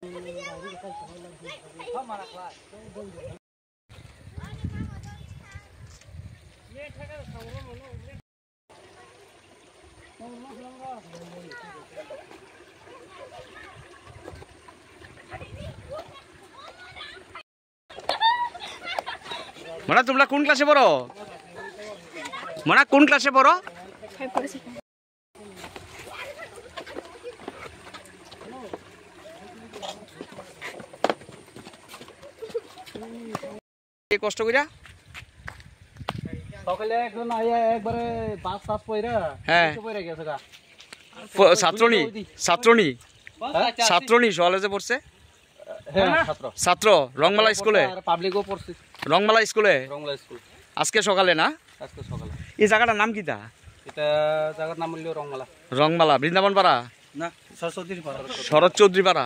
মনা তোমরা কোন ক্লাসে পড়ো? মনা কোন ক্লাসে পড়ো? কষ্ট কইরা সকালে একজন আইয়া একবারে বাস টাস পয়রা হ্যাঁ পয়রা গেছে গা ছাত্রনী কলেজে পড়ছে। হ্যাঁ ছাত্র ছাত্র রংমালা স্কুলে পাবলিকও পড়ছে রংমালা স্কুলে রংলা স্কুল আজকে সকালে না? আজকে সকালে। এই জায়গাটার নাম কিটা? এটা জায়গার নাম হইলো রংমালা। রংমালা বৃন্দাবন পাড়া না সরস্বতীর পাড়া। শরৎ চৌধুরী পাড়া।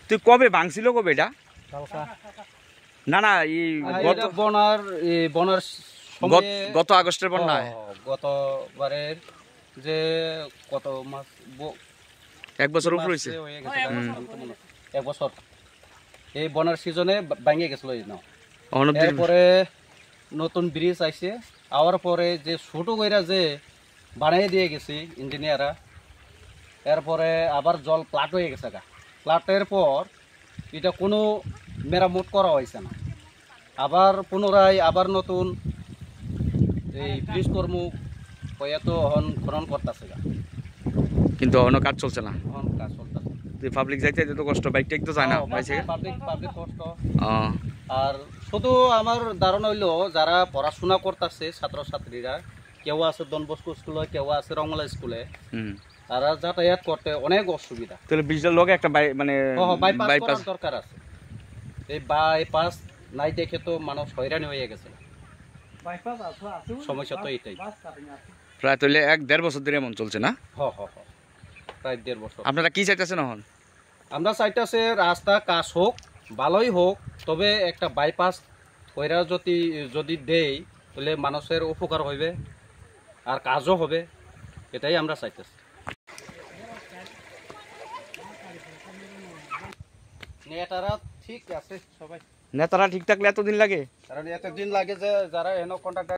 তুই কবে ভাঙছিল কবে এটা? না না এই গত আগস্টের বন্যায় গতবারের যে কত মাস এক বছর উপর হয়েছে। এক বছর এই বনার সিজনে ভাঙে গেছিল। এরপরে নতুন ব্রিজ আইছে, আওয়ার পরে যে ছোট কইরা যে বানিয়ে দিয়ে গেছি ইঞ্জিনিয়াররা, এরপরে আবার জল প্লাট হয়ে গেছে গা। প্লাটের পর এটা কোনো মেরামত করা হয়েছে না, আবার পুনরায় আবার নতুন এই ব্রিজ কর্ম হয়তো খনন করতেছে গা, কিন্তু অন্য কাজ চলছে না। কাজ চলতেছে। পাবলিক যাইতে তো কষ্ট, বাইক টেক তো যায় না পাবলিক কষ্ট। আর শুধু আমার ধারণা হইলো যারা পড়াশোনা করতেছে ছাত্রছাত্রীরা, কেউ আছে ডন বস্কো স্কুলে, কেউ আছে রংমালা স্কুলে, তারা যাতায়াত করতে অনেক অসুবিধা। তাহলে ব্রিজের লগে একটা মানে বাইপাস দরকার আছে। এই বাইপাস নাই দেখে তো মানুষ হয়রানি হয়ে গেছে। সমস্যা তো এটাই। প্রায় তাহলে 1-1.5 বছর ধরে এমন চলছে না? প্রায় 1.5 বছর। আপনারা কি চাইতেছেন এখন? আমরা চাইতেছে রাস্তা কাজ হোক, ভালোই হোক, তবে একটা বাইপাস কইরা যদি দেই তাহলে মানুষের উপকার হইবে আর কাজও হবে, এটাই আমরা চাইতেছি। নেতারা ঠিক আছে সবাই, নেতারা ঠিক থাকলে এতদিন লাগে? কারণ এতদিন লাগে যে যারা এনে কন্ট্রাক্টর